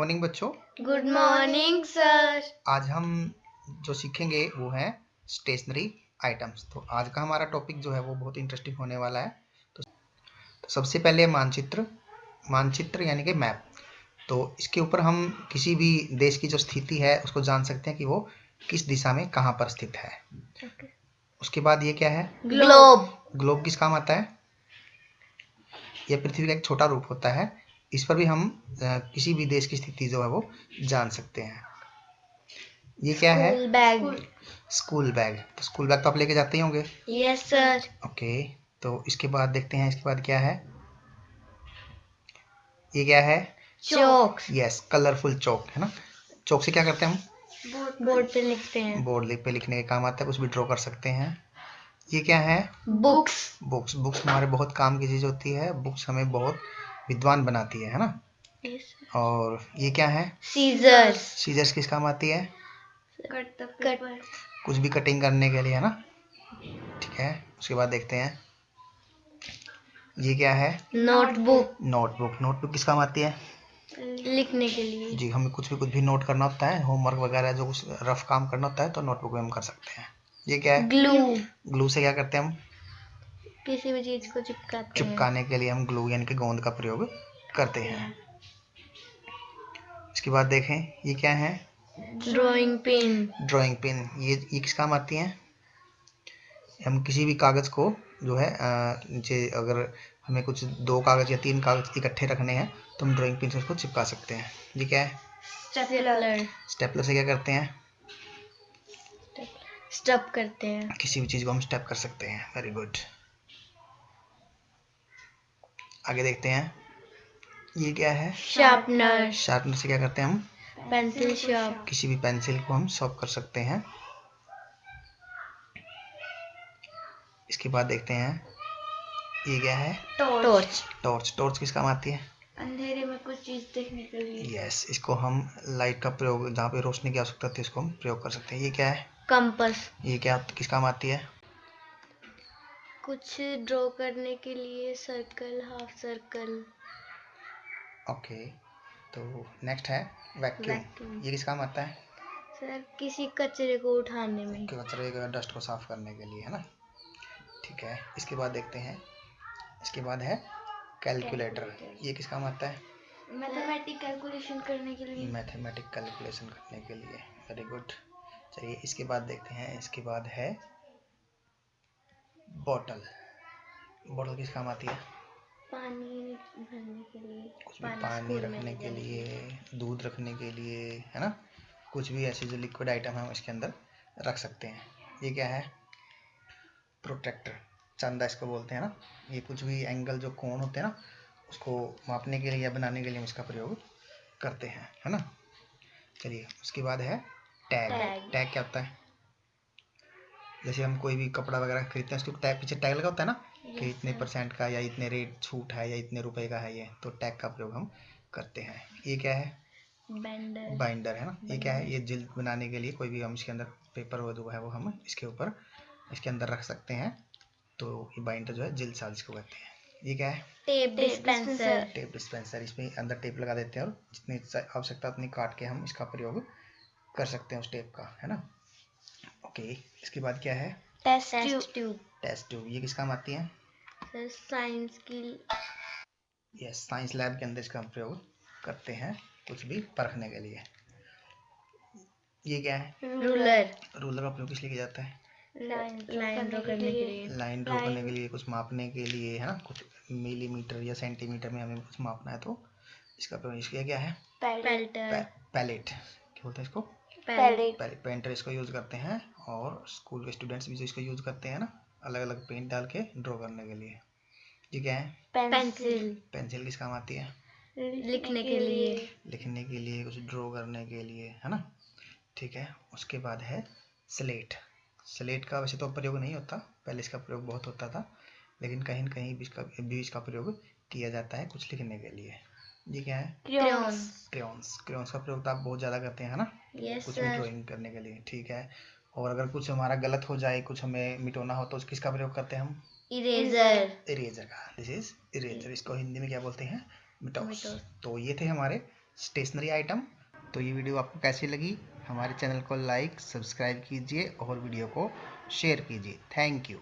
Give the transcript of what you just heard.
Morning बच्चों। Good morning sir. आज हम जो सीखेंगे वो है स्टेशनरी आइटम्स। तो आज का हमारा टॉपिक जो है वो बहुत इंटरेस्टिंग होने वाला है। तो सबसे पहले मानचित्र यानी कि मैप। तो इसके ऊपर हम किसी भी देश की जो स्थिति है उसको जान सकते हैं कि वो किस दिशा में कहाँ पर स्थित है। उसके बाद ये क्या है? ग्लोब। ग्लोब किस काम आता है? यह पृथ्वी का एक छोटा रूप होता है। इस पर भी हम किसी भी देश की स्थिति जो है वो जान सकते हैं। ये क्या है? School bag. School bag. तो स्कूल बैग तो आप लेके जाते ही होंगे। Yes sir. ओके, तो इसके बाद देखते हैं इसके बाद क्या है। ये क्या है? चौक। यस, कलरफुल चौक है ना। चौक से क्या करते हैं हम? बोर्ड पे लिखते हैं। बोर्ड पे लिखने के काम आता है, कुछ भी ड्रॉ कर सकते हैं। ये क्या है? बुक्स। बुक्स हमारे बहुत काम की चीज होती है। बुक्स हमें बहुत विद्वान बनाती है ना। और ये क्या है? सीजर्स। सीजर्स किस काम आती है? कट। कुछ भी कटिंग करने के लिए है ना। ठीक है, उसके बाद देखते हैं ये क्या है? नोटबुक। नोटबुक किस काम आती है? लिखने के लिए। जी, हमें कुछ भी नोट करना होता है, होमवर्क वगैरह जो कुछ रफ काम करना होता है तो नोटबुक में हम कर सकते हैं। ये क्या है? ग्लू से क्या करते हैं हम? किसी भी चीज को चिपकाने के लिए हम ग्लू यानी कि गोंद का प्रयोग करते हैं। इसके बाद देखें ये क्या है? Drawing pen. ये किस काम आती है? हम किसी भी कागज को जो है नीचे अगर हमें कुछ 2 कागज या 3 कागज इकट्ठे रखने हैं तो हम ड्राइंग पिन से उसको चिपका सकते हैं। ये क्या है? स्टेपलर से क्या करते हैं? स्टप करते हैं। किसी भी चीज को हम स्टेप कर सकते हैं। Very good. आगे देखते हैं ये क्या है? शार्पनर से क्या करते हैं हम? Pencil sharp. किसी भी पेंसिल को हम शार्प कर सकते हैं। इसके बाद देखते हैं ये क्या है? टॉर्च किस काम आती है? अंधेरे में कुछ चीज देखने के लिए। यस, इसको हम लाइट का प्रयोग जहाँ पे रोशनी की आवश्यकता होती है इसको हम प्रयोग कर सकते हैं। ये क्या है? कंपास। ये क्या किस काम आती है? कुछ ड्रॉ करने के लिए सर्कल, हाफ सर्कल। ओके, तो नेक्स्ट है वैक्यूम। ये किस काम आता है? सर किसी कचरे को उठाने में। कचरे का डस्ट को साफ करने के लिए है ना। ठीक है, इसके बाद देखते हैं इसके बाद है कैलकुलेटर। ये किस काम आता है? मैथमेटिक कैलकुलेशन करने के लिए। Very good. चलिए इसके बाद देखते हैं इसके बाद है बॉटल किस काम आती है? पानी भरने के लिए। कुछ भी पानी रखने के लिए, दूध रखने के लिए है ना। कुछ भी ऐसे जो लिक्विड आइटम हम इसके अंदर रख सकते हैं। ये क्या है? प्रोट्रैक्टर, चंदा इसको बोलते हैं ना। ये कुछ भी एंगल जो कोण होते हैं ना उसको मापने के लिए या बनाने के लिए हम इसका प्रयोग करते हैं है ना। चलिए उसके बाद है टैग क्या होता है? जैसे हम कोई भी कपड़ा वगैरह खरीदते हैं उसके पीछे टैग लगा होता है ना कि इतने % का या इतने रेट छूट है या इतने रुपए का है। ये तो टैग का प्रयोग हम करते हैं। ये क्या है? बाइंडर है ना। ये क्या है? ये जिल्द बनाने के लिए कोई भी हम इसके अंदर पेपर जो है वो हम इसके ऊपर इसके अंदर रख सकते हैं। तो ये बाइंडर जो है जिल्द साजिश को कहते हैं। ये क्या है? Tape dispenser. इसमें अंदर टेप लगा देते हैं और जितनी आवश्यकता उतनी काट के हम इसका प्रयोग कर सकते हैं उस टेप का है ना। ओके, इसके बाद क्या है? Test tube. ये किस काम आती है? सर साइंस की। यस, साइंस लैब के अंदर इसका हम प्रयोग करते हैं कुछ भी परखने के लिए। ये क्या है? रूलर का प्रयोग किस लिए किया जाता है? लाइन ड्रॉ करने के लिए। कुछ मापने के लिए है ना। कुछ मिलीमीटर या सेंटीमीटर में हमें कुछ मापना है तो इसका प्रयोग इसलिए क्या है? पैलेट क्या बोलते हैं इसको? पेंटर इसको यूज करते हैं और स्कूल के स्टूडेंट्स भी जो इसको यूज करते हैं ना अलग अलग पेंट डाल के ड्रॉ करने के लिए। ये क्या है? पेंसिल किस काम आती है? लिखने के लिए कुछ ड्रॉ करने के लिए है ना। ठीक है, उसके बाद है स्लेट का वैसे तो प्रयोग नहीं होता, पहले इसका प्रयोग बहुत होता था लेकिन कहीं न कहीं भी इसका प्रयोग किया जाता है कुछ लिखने के लिए। ये क्या है? क्रेयॉन्स का प्रयोग तो आप बहुत ज़्यादा करते हैं ना। कुछ भी ड्राइंग करने के लिए। ठीक है, और अगर कुछ हमारा गलत हो जाए, कुछ हमें मिटाना हो तो किसका प्रयोग करते हैं हम? इरेजर का। This is eraser. इसको हिंदी में क्या बोलते हैं? मिटॉस। तो ये थे हमारे स्टेशनरी आइटम। तो ये वीडियो आपको कैसी लगी? हमारे चैनल को लाइक सब्सक्राइब कीजिए और वीडियो को शेयर कीजिए। Thank you.